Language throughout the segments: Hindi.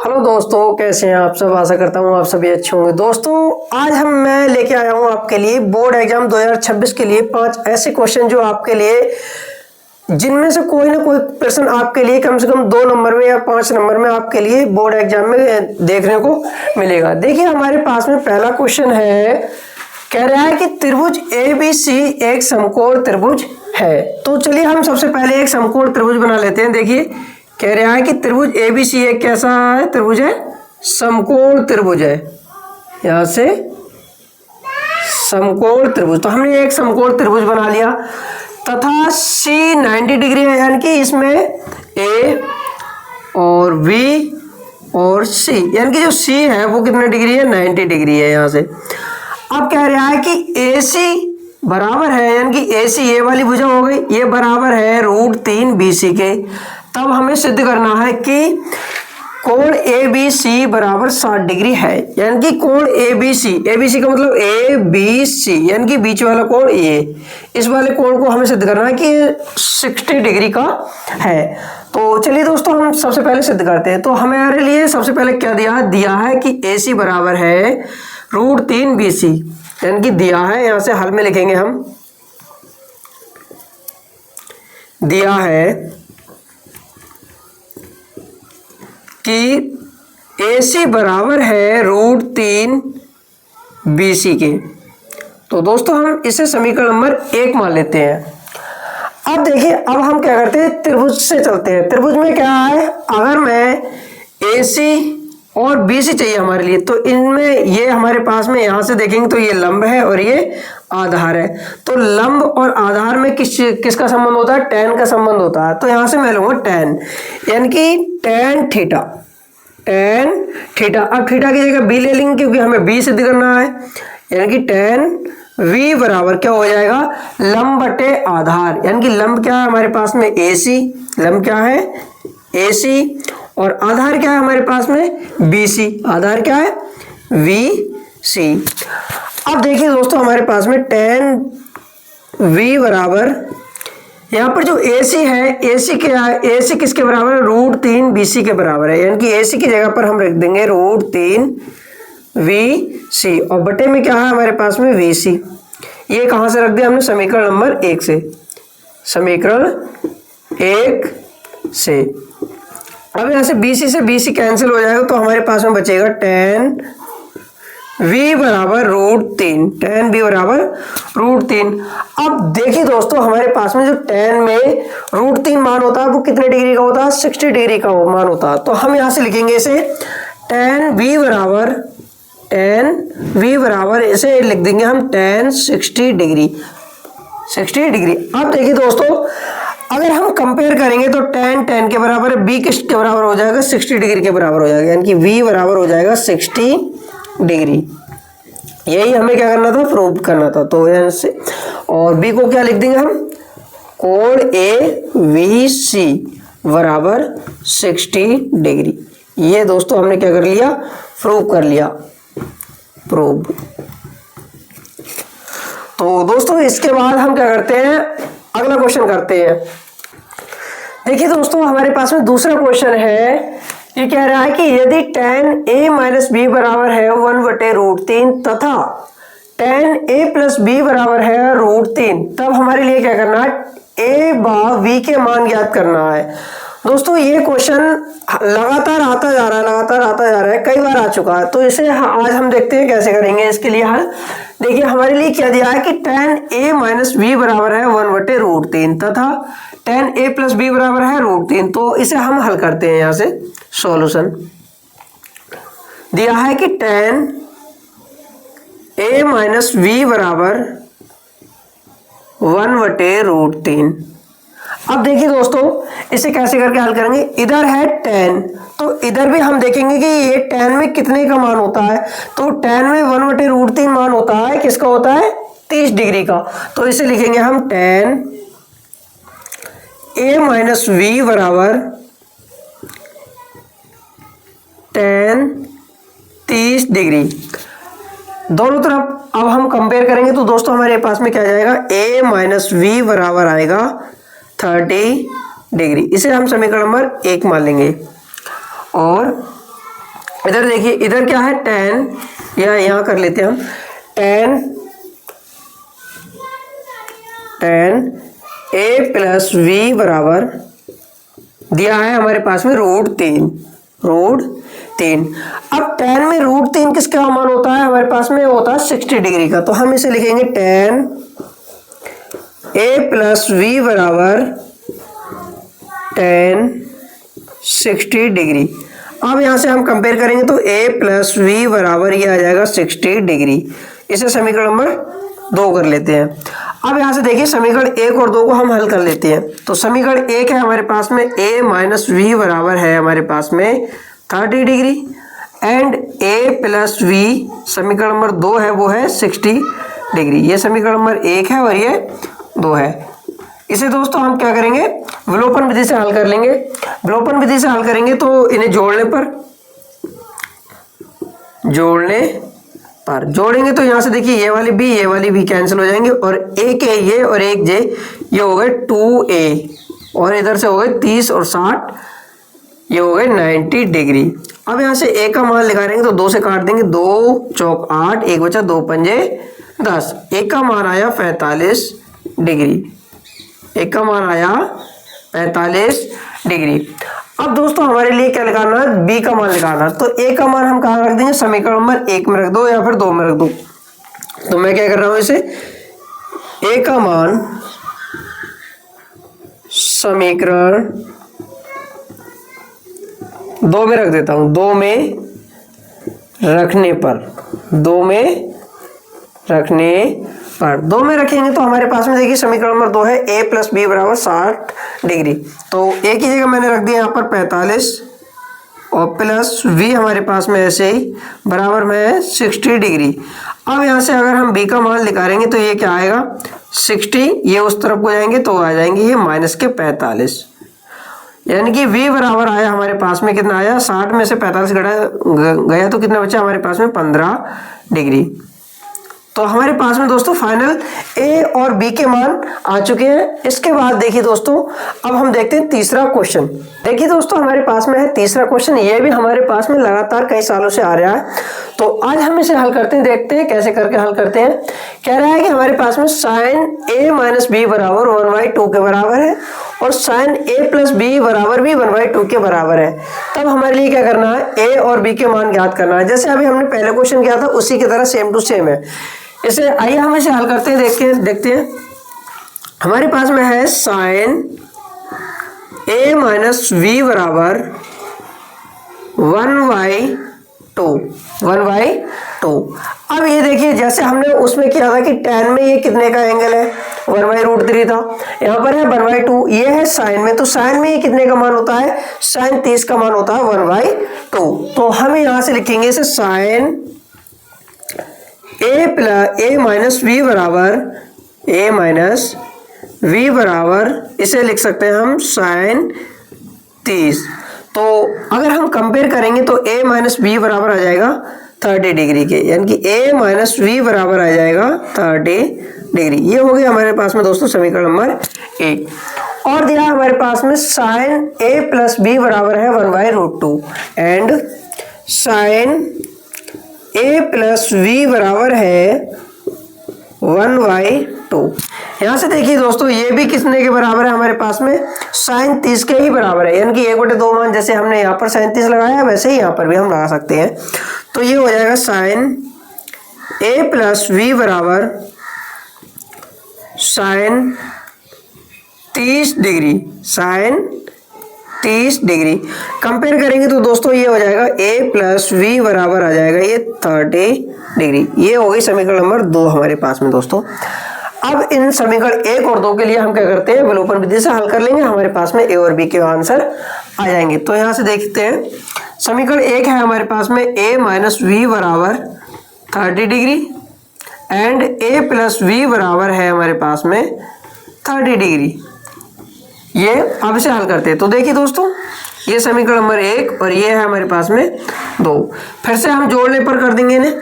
हेलो दोस्तों, कैसे हैं आप सब। आशा करता हूँ आप सभी अच्छे होंगे। दोस्तों आज मैं लेके आया हूँ आपके लिए बोर्ड एग्जाम 2026 के लिए 5 ऐसे क्वेश्चन जो आपके लिए जिनमें से कोई ना कोई प्रश्न आपके लिए कम से कम 2 नंबर में या 5 नंबर में आपके लिए बोर्ड एग्जाम में देखने को मिलेगा। देखिए हमारे पास में पहला क्वेश्चन है, कह रहा है कि त्रिभुज ABC एक समकोण त्रिभुज है। तो चलिए हम सबसे पहले एक समकोण त्रिभुज बना लेते हैं। देखिए कह रहा है कि त्रिभुज ABC एक कैसा है, त्रिभुज है, समकोण त्रिभुज है। यहां से समकोण त्रिभुज, तो हमने एक समकोण त्रिभुज बना लिया तथा C 90 डिग्री है, यानी कि इसमें A और B और C, यानी कि जो C है वो कितने डिग्री है, 90 डिग्री है। यहां से अब कह रहा है कि AC बराबर है, यानी कि AC ये वाली भुजा हो गई, ये बराबर है √3 BC के। तब हमें सिद्ध करना है कि कोण ABC बराबर 60 डिग्री है, यानी कि कोण ABC का मतलब ABC, यानी कि बीच वाला कोण ये, इस वाले कोण को हमें सिद्ध करना है कि 60 डिग्री का है। तो चलिए दोस्तों हम सबसे पहले सिद्ध करते हैं। तो हमारे लिए सबसे पहले क्या दिया है कि AC बराबर है √3 BC, यानी कि दिया है, यहां से हल में लिखेंगे हम, दिया है कि AC बराबर है √3 BC के। तो दोस्तों हम इसे समीकरण नंबर 1 मान लेते हैं। अब देखिए अब हम क्या करते हैं, त्रिभुज से चलते हैं। त्रिभुज में क्या है, अगर मैं AC और BC चाहिए हमारे लिए, तो इनमें ये हमारे पास में यहां से देखेंगे तो ये लंब है और ये आधार है। तो लंब और आधार में किसका संबंध होता है, tan का संबंध होता है। तो यहां से मैं लूंगा tan, यानी कि tan थीटा, tan थीटा। अब थीटा की जगह b ले लेंगे क्योंकि हमें b सिद्ध करना है, यानी कि tan v बराबर क्या हो जाएगा, लंब बटे आधार, यानी कि लंब क्या है हमारे पास में AC, लंब क्या है AC, और आधार क्या है हमारे पास में BC, आधार क्या है VC। अब देखिए दोस्तों हमारे पास में tan v बराबर, यहाँ पर जो AC है, AC क्या है, AC किसके बराबर है, √3 BC के बराबर है, यानी कि AC की जगह पर हम रख देंगे √3 VC, और बटे में क्या है हमारे पास में VC। ये कहाँ से रख दिया हमने, समीकरण नंबर 1 से, समीकरण 1 से। अब यहाँ से BC कैंसिल हो जाएगा, तो हमारे पास में बचेगा tan v बराबर √3, tan v बराबर √3। अब देखिए दोस्तों हमारे पास में जो tan में √3 मान होता है वो कितने डिग्री का होता है, 60 डिग्री का मान होता है। तो हम यहाँ से लिखेंगे इसे tan v बराबर इसे लिख देंगे हम tan 60 डिग्री, 60 डिग्री। अब देखिए दोस्तों अगर हम कंपेयर करेंगे तो tan के बराबर है, b किसके बराबर हो जाएगा, 60 डिग्री के बराबर हो जाएगा, यानी कि v बराबर हो जाएगा 60 डिग्री। यही हमें क्या करना था, प्रूव करना था। तो यहाँ से और b को क्या लिख देंगे हम, कोण ABC बराबर 60 डिग्री। ये दोस्तों हमने क्या कर लिया, प्रूव कर लिया, प्रूव। तो दोस्तों इसके बाद हम क्या करते हैं, अगला क्वेश्चन करते हैं। देखिए दोस्तों हमारे पास में दूसरा क्वेश्चन है, ये कह रहा है कि यदि tan A - B बराबर है 1/√3 तथा tan A + B बराबर है √3, तब हमारे लिए क्या करना है, A व V के मान ज्ञात करना है। दोस्तों ये क्वेश्चन लगातार आता जा रहा है, कई बार आ चुका है। तो इसे आज हम देखते हैं कैसे करेंगे इसके लिए हल। देखिए हमारे लिए क्या दिया है कि tan A - B बराबर है 1/√3 तथा tan A + B बराबर है √3। तो इसे हम हल करते हैं। यहाँ से सॉल्यूशन दिया है कि tan A - B बराबर 1/√3। अब देखिए दोस्तों इसे कैसे करके हल करेंगे, इधर है tan, तो इधर भी हम देखेंगे कि ये tan में कितने का मान होता है। तो tan में 1/√3 मान होता है, किसका होता है, 30 डिग्री का। तो इसे लिखेंगे हम tan A - V बराबर tan 30 डिग्री। दोनों तरफ अब हम कंपेयर करेंगे तो दोस्तों हमारे पास में क्या जाएगा, A - V बराबर आएगा 30 डिग्री। इसे हम समीकरण नंबर 1 मान लेंगे। और इधर देखिए, इधर क्या है, tan, या यहाँ कर लेते हैं हम, tan a प्लस v बराबर दिया है हमारे पास में √3। अब tan में √3 किसका मान होता है, हमारे पास में होता है 60 डिग्री का। तो हम इसे लिखेंगे tan a प्लस v बराबर tan 60 डिग्री। अब यहाँ से हम कंपेयर करेंगे तो a प्लस वी बराबर ये आ जाएगा 60 डिग्री। इसे समीकरण नंबर 2 कर लेते हैं। अब यहाँ से देखिए समीकरण 1 और 2 को हम हल कर लेते हैं। तो समीकरण 1 है हमारे पास में a माइनस वी बराबर है हमारे पास में 30 degree, and a plus v समीकरण नंबर 2 है वो है 60 डिग्री। ये समीकरण नंबर 1 है और ये 2 है। इसे दोस्तों हम क्या करेंगे, विलोपन विधि से हल कर लेंगे। विलोपन विधि से हल करेंगे तो इन्हें जोड़ेंगे तो यहाँ से देखिए ये वाली भी कैंसिल हो जाएंगे, और एक ए ये और एक जे, ये हो गए 2a, और इधर से हो गए 30 और 60, ये हो गए 90 डिग्री। अब यहाँ से a का मान निकालेंगे तो 2 से काट देंगे, 2 चौक 8, 1 बचा 2 पंजे 10, a का मान आया 45 डिग्री। एक का मान आया 45 डिग्री। अब दोस्तों हमारे लिए क्या निकालना है, बी का मान निकालना है। तो ए का मान हम कहाँ रख देंगे, समीकरण नंबर 1 में रख दो या फिर 2 में रख दो। तो मैं क्या कर रहा हूं, इसे ए का मान समीकरण 2 में रख देता हूं। 2 में रखने पर 2 में रखेंगे तो हमारे पास में देखिए समीकरण नंबर 2 है a प्लस बी बराबर 60 डिग्री। तो a की जगह मैंने रख दिया यहाँ पर 45, और प्लस v हमारे पास में ऐसे ही बराबर में है 60 डिग्री। अब यहाँ से अगर हम b का मान निकालेंगे तो ये क्या आएगा 60, ये उस तरफ को जाएंगे तो आ जाएंगे ये माइनस के 45, यानी कि v बराबर आया हमारे पास में कितना आया, 60 में से 45 गया तो कितना बचा हमारे पास में 15 डिग्री। तो हमारे पास में दोस्तों फाइनल ए और बी के मान आ चुके हैं। इसके बाद देखिए दोस्तों, अब हम देखते हैं तीसरा क्वेश्चन। देखिए दोस्तों हमारे पास में है तीसरा क्वेश्चन, ये भी हमारे पास में लगातार कई सालों से आ रहा है। तो आज हम इसे हल करते हैं, देखते हैं कैसे करके हल करते हैं। कह रहा है कि हमारे पास में साइन a माइनस बी बराबर 1/2 के बराबर है, और साइन a प्लस बी बराबर भी 1/2 के बराबर है। तब हमारे लिए क्या करना है, a और b के मान ज्ञात करना है। जैसे अभी हमने पहले क्वेश्चन किया था उसी की तरह सेम टू सेम है। इसे आइए हम इसे हल करते हैं, देखते हैं। हमारे पास में है साइन a माइनस वी बराबर 1/2। अब ये देखिए जैसे हमने उसमें किया था कि tan में ये कितने का एंगल है, 1/√3 था। यहाँ पर है 1/2, ये है साइन में, तो साइन में ये कितने का मान होता है, साइन 30 का मान होता है 1/2। तो हम यहाँ से लिखेंगे इसे साइन a माइनस वी बराबर इसे लिख सकते हैं हम साइन 30। तो अगर हम कंपेयर करेंगे तो a माइनस बी बराबर आ जाएगा 30 डिग्री के, यानी कि a माइनस वी बराबर आ जाएगा 30 डिग्री। ये हो गया हमारे पास में दोस्तों समीकरण नंबर 1। और दिया हमारे पास में साइन a प्लस बी बराबर है 1/√2, and sine a plus v बराबर है 1/2। यहाँ से देखिए दोस्तों ये भी कितने के बराबर है, हमारे पास में साइन 30 के ही बराबर है, यानी कि 1/2 मान जैसे हमने यहाँ पर साइन 30 लगाया है वैसे ही यहाँ पर भी हम लगा सकते हैं। तो ये हो जाएगा साइन a प्लस वी बराबर साइन 30 डिग्री। कंपेयर करेंगे तो दोस्तों ये हो जाएगा a प्लस वी बराबर आ जाएगा ये 30 डिग्री। ये हो गई समीकरण नंबर 2 हमारे पास में दोस्तों। अब इन समीकरण 1 और 2 के लिए हम क्या करते हैं, विलोपन विधि से हल कर लेंगे, हमारे पास में a और b के आंसर आ जाएंगे। तो यहाँ से देखते हैं, समीकरण 1 है हमारे पास में a माइनस वी बराबर 30 degree, and a plus v बराबर है हमारे पास में 30 डिग्री। ये अब इसे हल करते हैं। तो देखिए दोस्तों ये समीकरण नंबर 1 और ये है हमारे पास में 2। फिर से हम जोड़ने पर कर देंगे इन्हें,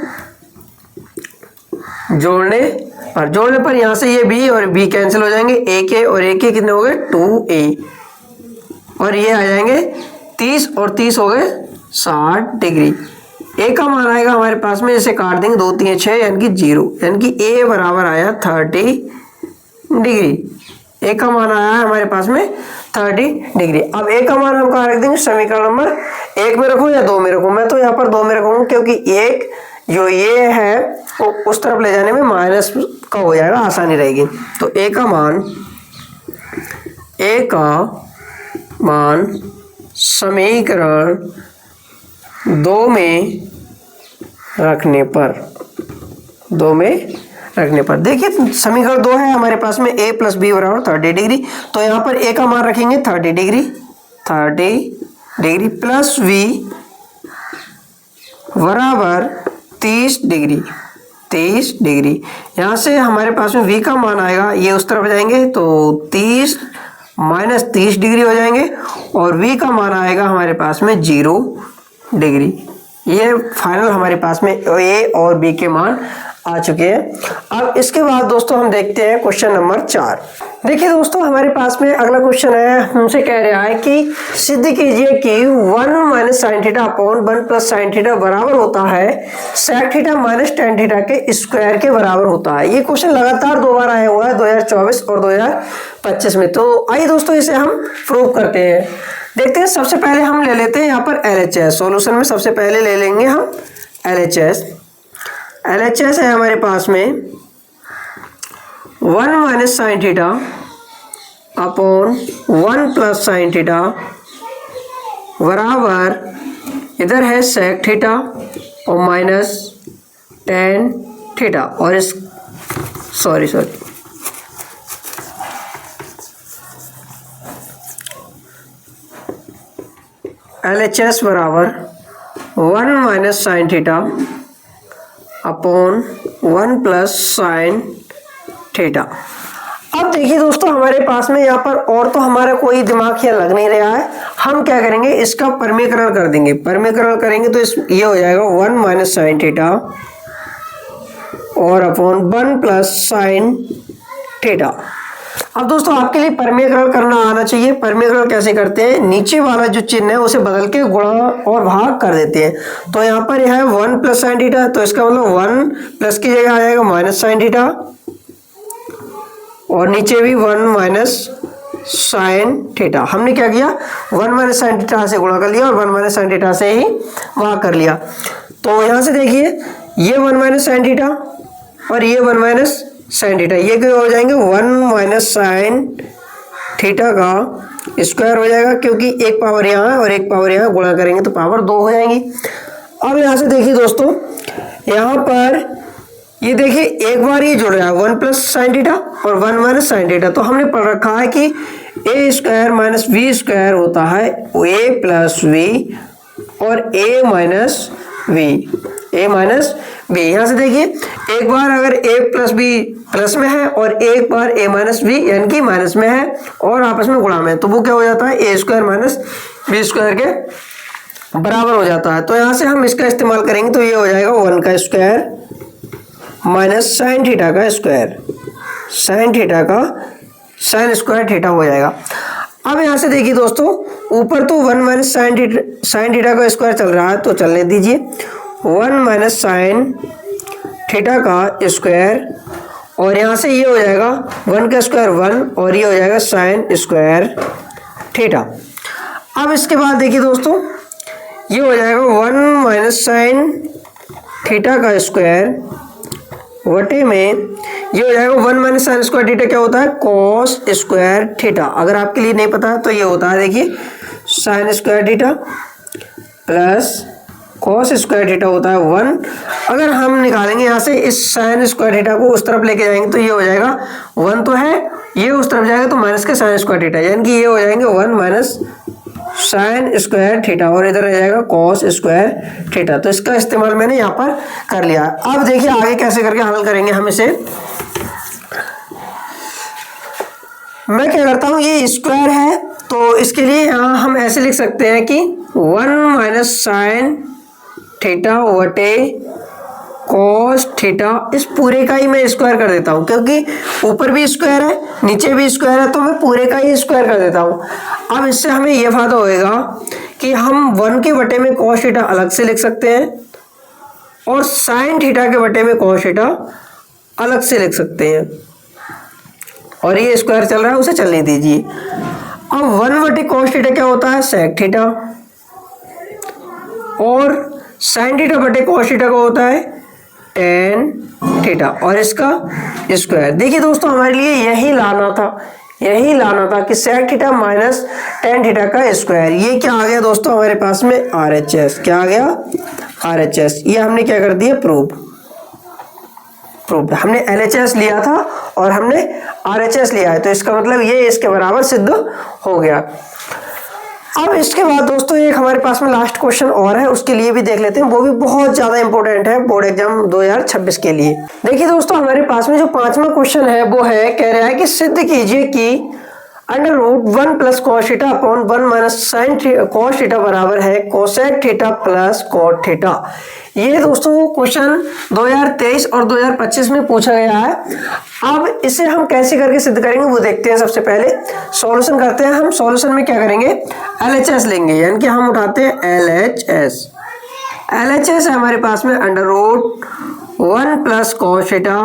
जोड़ने पर यहाँ से ये b और b कैंसिल हो जाएंगे, a के और a के कितने हो गए 2a, और ये आ जाएंगे 30 और 30 हो गए 60 डिग्री। ए का मान आएगा हमारे पास में, इसे काट देंगे, 2 3 6 यानी कि 0, यानी कि ए बराबर आया 30 डिग्री। ए का मान आया है हमारे पास में 30 डिग्री। अब ए का मान हम कहाँ रख देंगे, समीकरण नंबर 1 में रखूँ या 2 में रखूँ? मैं तो यहाँ पर 2 में रखूँगा, क्योंकि एक जो ये है वो उस तरफ ले जाने में माइनस का हो जाएगा, आसानी रहेगी। तो ए का मान समीकरण 2 में रखने पर देखिए, समीकरण 2 है हमारे पास में, a प्लस बी बराबर 30 डिग्री। तो यहाँ पर a का मान रखेंगे 30 डिग्री प्लस v बराबर 30 डिग्री। यहाँ से हमारे पास में v का मान आएगा, ये उस तरफ जाएंगे तो 30 माइनस 30 डिग्री हो जाएंगे, और v का मान आएगा हमारे पास में 0 डिग्री। ये फाइनल हमारे पास में a और b के मान आ चुके हैं। अब इसके बाद दोस्तों हम देखते हैं क्वेश्चन नंबर 4। देखिए दोस्तों, हमारे पास में अगला क्वेश्चन है, हमसे कह रहा है कि सिद्ध कीजिए कि 1 minus sine theta upon 1 plus sine theta बराबर होता है sec theta minus tan theta के स्क्वायर के बराबर होता है। ये क्वेश्चन लगातार 2 बार आया हुआ है, 2024 और 2025 में। तो आइए दोस्तों इसे हम प्रूव करते हैं। देखते हैं, सबसे पहले हम ले लेते हैं यहाँ पर LHS। सॉल्यूशन में सबसे पहले ले लेंगे हम LHS है हमारे पास में 1 minus sine theta upon 1 plus sine theta बराबर, इधर है सेक थीटा और माइनस टेन थीटा, और इस सॉरी LHS बराबर 1 minus sine theta upon 1 plus sine theta. अब देखिए दोस्तों, हमारे पास में यहाँ पर और तो हमारा कोई दिमाग यहाँ लग नहीं रहा है। हम क्या करेंगे, इसका परमीकरण कर देंगे। परमीकरण करेंगे तो ये हो जाएगा 1 माइनस साइन थीटा और अपॉन 1 प्लस साइन थीटा। अब दोस्तों आपके लिए परमीकरण करना आना चाहिए। परमीकरण कैसे करते हैं, नीचे वाला जो चिन्ह है उसे बदल के गुणा और भाग कर देते हैं। तो यहाँ पर यह है 1 प्लस साइन थीटा, तो इसका मतलब 1 प्लस की जगह आ जाएगा माइनस साइन थीटा, और नीचे भी 1 माइनस साइन थीटा। हमने क्या किया, 1 माइनस साइन थीटा से गुणा कर लिया और 1 माइनस साइन थीटा से ही भाग कर लिया। तो यहाँ से देखिए, ये 1 माइनस साइन थीटा और ये 1 माइनस साइन थीटा, ये क्या हो जाएंगे, 1 माइनस साइन थीटा का स्क्वायर हो जाएगा, क्योंकि एक पावर यहाँ है और एक पावर यहाँ, गुणा करेंगे तो पावर 2 हो जाएंगी। अब यहाँ से देखिए दोस्तों, यहाँ पर ये देखिए एक बार ये जुड़ रहा है 1 प्लस साइन थीटा और 1 माइनस साइन थीटा। तो हमने पढ़ रखा है कि ए स्क्वायर माइनस बी स्क्वायर होता है ए प्लस वी और ए माइनस बी। यहाँ से देखिए, एक बार अगर ए प्लस बी प्लस में है और एक बार ए माइनस बी यानी कि माइनस में है और आपस में गुणा में है, तो वो क्या हो जाता है, ए स्क्वायर माइनस बी स्क्वायर के बराबर हो जाता है। तो यहाँ से हम इसका इस्तेमाल करेंगे तो ये हो जाएगा 1 का स्क्वायर माइनस साइन थीटा का स्क्वायर, साइन स्क्वायर थीटा हो जाएगा। अब यहाँ से देखिए दोस्तों, ऊपर तो 1 माइनस साइन थीटा का स्क्वायर चल रहा है, तो चलने दीजिए। 1 माइनस साइन थीटा का स्क्वायर, और यहाँ से ये हो जाएगा 1 का स्क्वायर 1 और ये हो जाएगा साइन स्क्वायर थीटा। अब इसके बाद देखिए दोस्तों, ये हो जाएगा 1 माइनस साइन थीटा का स्क्वायर वटे में ये हो जाएगा 1 माइनस साइन स्क्वायर थीटा क्या होता है, कॉस स्क्वायर थीटा। अगर आपके लिए नहीं पता है तो ये होता है, देखिए sine square theta plus cos square theta होता है 1। अगर हम निकालेंगे यहाँ से इस साइन स्क्वायर थीटा को उस तरफ लेके जाएंगे तो ये हो जाएगा 1 तो है, ये उस तरफ जाएगा तो माइनस के साइन स्क्वायर थीटा, यानी कि ये हो जाएंगे 1 माइनस साइन स्क्वायर थीटा और इधर आ जाएगा कॉस स्क्वायर थीटा। तो इसका इस्तेमाल मैंने यहाँ पर कर लिया। अब देखिए आगे कैसे करके हल करेंगे हम इसे। मैं क्या करता हूँ, ये स्क्वायर है तो इसके लिए यहाँ हम ऐसे लिख सकते हैं कि 1 माइनस साइन थीटा वटे कॉस थीटा, इस पूरे का ही मैं स्क्वायर कर देता हूँ, क्योंकि ऊपर भी स्क्वायर है नीचे भी स्क्वायर है, तो मैं पूरे का ही स्क्वायर कर देता हूँ। अब इससे हमें यह फायदा होएगा कि हम 1 के बटे में cos थीटा अलग से लिख सकते हैं और sin थीटा के बटे में cos थीटा अलग से लिख सकते हैं, और ये स्क्वायर चल रहा है उसे चलने दीजिए। अब 1 बटे cos थीटा क्या होता है, sec थीटा, और sin थीटा बटे cos थीटा का होता है tan थीटा, और इसका स्क्वायर। देखिए दोस्तों हमारे लिए यही लाना था कि sec theta minus tan theta का स्क्वायर। ये क्या आ गया दोस्तों हमारे पास में RHS। क्या आ गया, RHS। ये हमने क्या कर दिया, प्रूव्ड। हमने LHS लिया था और हमने RHS लिया है, तो इसका मतलब ये इसके बराबर सिद्ध हो गया। अब इसके बाद दोस्तों एक हमारे पास में लास्ट क्वेश्चन और है, उसके लिए भी देख लेते हैं। वो भी बहुत ज्यादा इंपॉर्टेंट है बोर्ड एग्जाम 2026 के लिए। देखिए दोस्तों हमारे पास में जो 5वां क्वेश्चन है वो है, कह रहा है कि सिद्ध कीजिए कि √1 plus cos theta upon 1 minus sine cos theta बराबर है cosec theta plus cot theta. ये दोस्तों क्वेश्चन 2023 और 2025 में पूछा गया है। अब इसे हम कैसे करके सिद्ध करेंगे वो देखते हैं। सबसे पहले सॉल्यूशन करते हैं। हम सॉल्यूशन में क्या करेंगे, LHS लेंगे, यानी कि हम उठाते हैं LHS है हमारे पास में √1 plus cos theta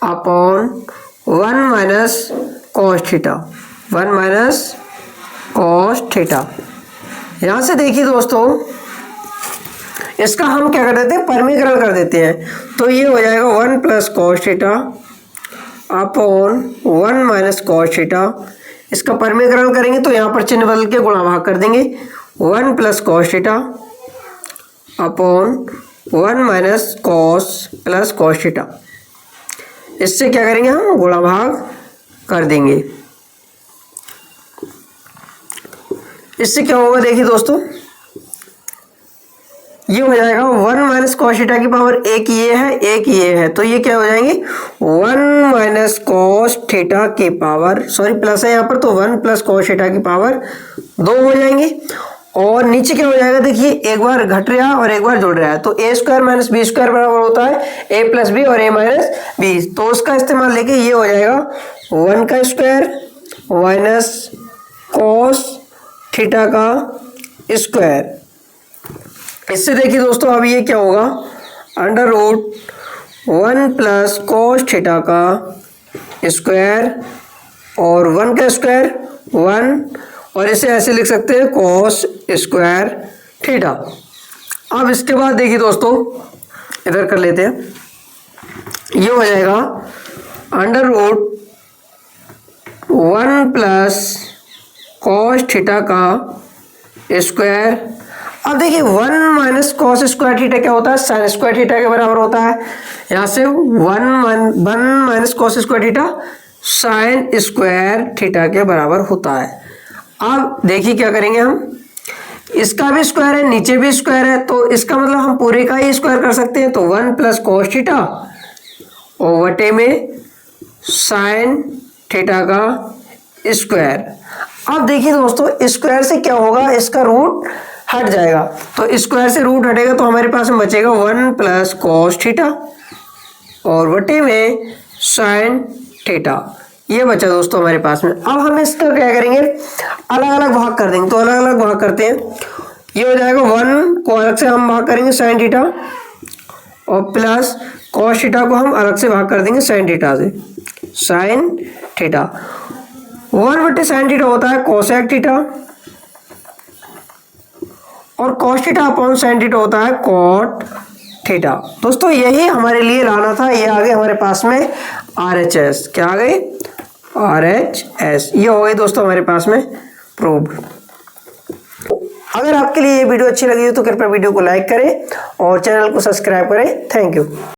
upon 1 minus cos theta, 1 minus cos theta. यहां से देखिए दोस्तों इसका हम क्या कर देते हैं, परमीकरण कर देते हैं, तो ये हो जाएगा 1 plus cos theta upon 1 minus cos theta. इसका परमीकरण करेंगे तो यहाँ पर चिन्ह बदल के गुणा भाग कर देंगे, 1 plus cos theta upon 1 minus cos plus cos theta. इससे क्या करेंगे, हम गुणा भाग कर देंगे। इससे क्या होगा, देखिए दोस्तों ये हो जाएगा 1 माइनस cos थीटा की पावर एक ये है, तो ये क्या हो जाएंगे 1 माइनस cos थीटा की पावर, सॉरी प्लस है यहाँ पर, तो 1 प्लस cos थीटा की पावर 2 हो जाएंगे। और नीचे क्या हो जाएगा, देखिए एक बार घट रहा है और एक बार जुड़ रहा है, तो a square minus b square बराबर होता है a प्लस बी और a माइनस बी, तो उसका इस्तेमाल लेके ये हो जाएगा 1 का स्क्वायर माइनस cos थीटा का स्क्वायर। इससे देखिए दोस्तों अब ये क्या होगा, √1 प्लस cos थीटा का स्क्वायर और 1 का स्क्वायर 1, और इसे ऐसे लिख सकते हैं cos स्क्वायर थीटा। अब इसके बाद देखिए दोस्तों इधर कर लेते हैं, ये हो जाएगा √1 प्लस cos थीटा का स्क्वायर। अब देखिए 1 माइनस cos स्क्वायर थीटा क्या होता है, साइन स्क्वायर थीटा के बराबर होता है। यहाँ से 1 minus cos square theta sine square theta के बराबर होता है। अब देखिए क्या करेंगे, हम इसका भी स्क्वायर है, नीचे भी स्क्वायर है, तो इसका मतलब हम पूरे का ही स्क्वायर कर सकते हैं, तो 1 प्लस cos थीटा और वटे में साइन थीटा का स्क्वायर। अब देखिए दोस्तों स्क्वायर से क्या होगा, इसका रूट हट जाएगा, तो स्क्वायर से रूट हटेगा तो हमारे पास में बचेगा 1 प्लस cos थीटा और वटे में साइन थीटा। ये बचा दोस्तों हमारे पास में। अब हम इसका क्या करेंगे, अलग अलग भाग कर देंगे, तो अलग अलग भाग करते हैं। ये हो जाएगा 1 को अलग से हम भाग करेंगे साइन थीटा और प्लस cos थीटा को हम अलग से भाग कर देंगे साइन थीटा से, साइन थीटा। 1 बटे साइन थीटा होता है कोसेक थीटा और cos theta upon sine theta होता है cot थीटा। दोस्तों यही हमारे लिए लाना था। ये आ गए हमारे पास में RHS। क्या आ गए, RHS। ये हो गई दोस्तों हमारे पास में प्रूव्ड। अगर आपके लिए ये वीडियो अच्छी लगी हो तो कृपया वीडियो को लाइक करें और चैनल को सब्सक्राइब करें। Thank you.